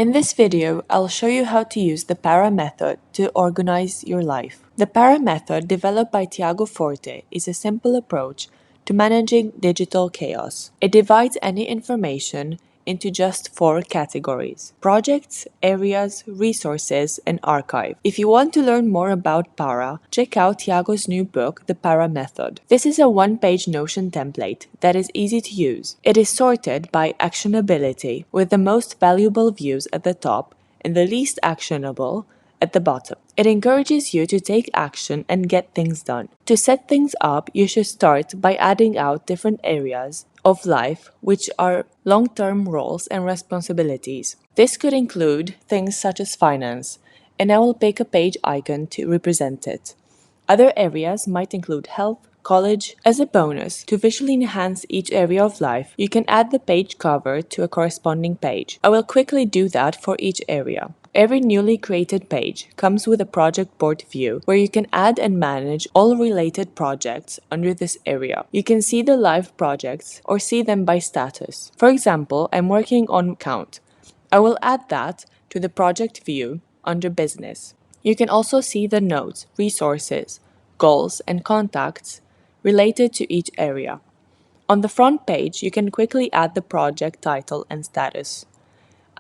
In this video, I'll show you how to use the para method to organize your life. The para method, developed by Tiago Forte, is a simple approach to managing digital chaos. It divides any information into just 4 categories: projects, areas, resources, and archive. If you want to learn more about para, check out Tiago's new book, The Para Method. This is a one-page Notion template that is easy to use. It is sorted by actionability, with the most valuable views at the top and the least actionable at the bottom. It encourages you to take action and get things done. To set things up, you should start by adding out different areas of life which are long-term roles and responsibilities. This could include things such as finance, and I will pick a page icon to represent it. Other areas might include health, college. As a bonus, to visually enhance each area of life, you can add the page cover to a corresponding page. I will quickly do that for each area. Every newly created page comes with a project board view where you can add and manage all related projects under this area. You can see the live projects or see them by status. For example, I'm working on account. I will add that to the project view under business. You can also see the notes, resources, goals, and contacts related to each area. On the front page, you can quickly add the project title and status.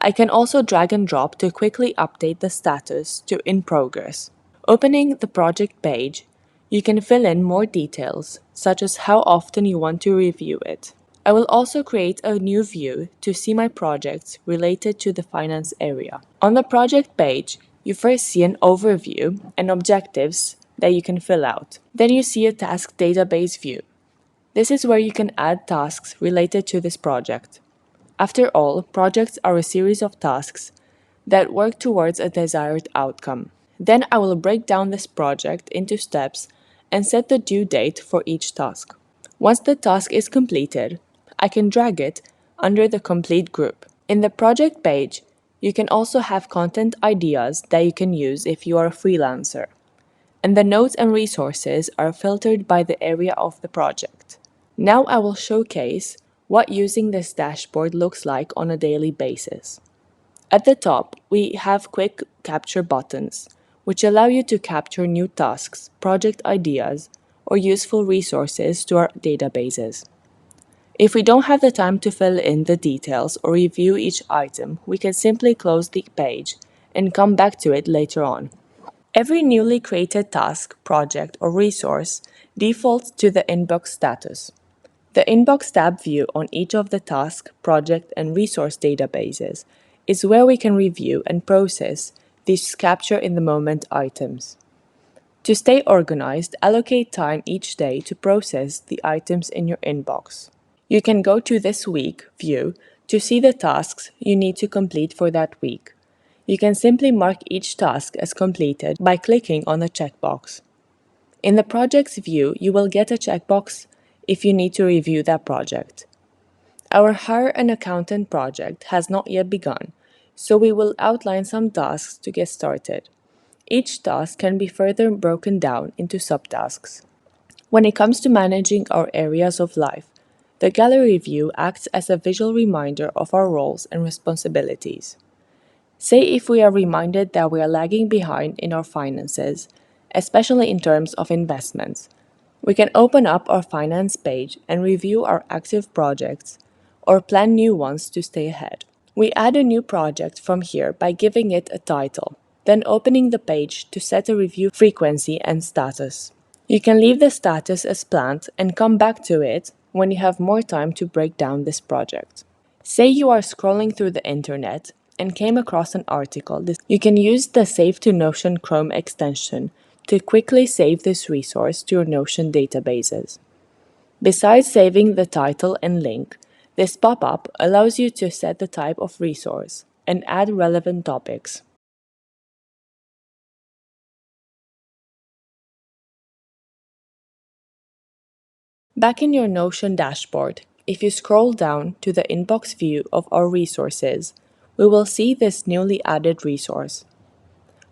I can also drag and drop to quickly update the status to in progress. Opening the project page, you can fill in more details, such as how often you want to review it. I will also create a new view to see my projects related to the finance area. On the project page, you first see an overview and objectives that you can fill out. Then you see a task database view. This is where you can add tasks related to this project. After all, projects are a series of tasks that work towards a desired outcome. Then I will break down this project into steps and set the due date for each task. Once the task is completed, I can drag it under the complete group. In the project page, you can also have content ideas that you can use if you are a freelancer. And the notes and resources are filtered by the area of the project. Now I will showcase what using this dashboard looks like on a daily basis. At the top, we have quick capture buttons, which allow you to capture new tasks, project ideas, or useful resources to our databases. If we don't have the time to fill in the details or review each item, we can simply close the page and come back to it later on. Every newly created task, project, or resource defaults to the inbox status. The Inbox tab view on each of the task, project, and resource databases is where we can review and process these capture-in-the-moment items. To stay organized, allocate time each day to process the items in your inbox. You can go to This Week view to see the tasks you need to complete for that week. You can simply mark each task as completed by clicking on the checkbox. In the Projects view, you will get a checkbox if you need to review that project. Our Hire an Accountant project has not yet begun, so we will outline some tasks to get started. Each task can be further broken down into subtasks. When it comes to managing our areas of life, the Gallery view acts as a visual reminder of our roles and responsibilities. Say if we are reminded that we are lagging behind in our finances, especially in terms of investments, we can open up our finance page and review our active projects or plan new ones to stay ahead. We add a new project from here by giving it a title, then opening the page to set a review frequency and status. You can leave the status as planned and come back to it when you have more time to break down this project. Say you are scrolling through the internet and came across an article. You can use the Save to Notion Chrome extension to quickly save this resource to your Notion databases. Besides saving the title and link, this pop-up allows you to set the type of resource and add relevant topics. Back in your Notion dashboard, if you scroll down to the inbox view of our resources, we will see this newly added resource.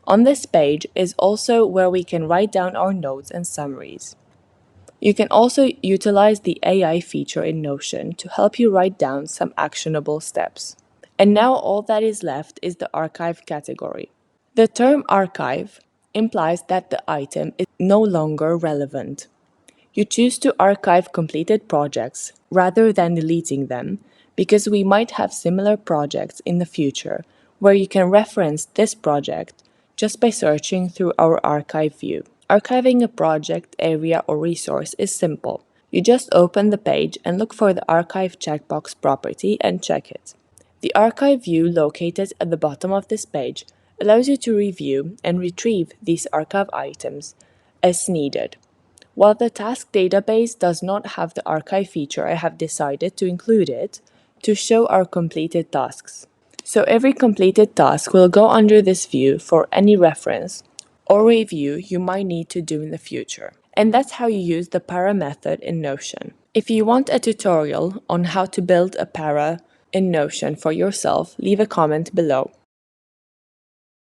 On this page is also where we can write down our notes and summaries. You can also utilize the AI feature in Notion to help you write down some actionable steps. And now all that is left is the archive category. The term archive implies that the item is no longer relevant. You choose to archive completed projects rather than deleting them because we might have similar projects in the future where you can reference this project just by searching through our archive view. Archiving a project, area, or resource is simple. You just open the page and look for the archive checkbox property and check it. The archive view located at the bottom of this page allows you to review and retrieve these archive items as needed. While the task database does not have the archive feature, I have decided to include it to show our completed tasks. So every completed task will go under this view for any reference or review you might need to do in the future. And that's how you use the para method in Notion. If you want a tutorial on how to build a para in Notion for yourself, leave a comment below.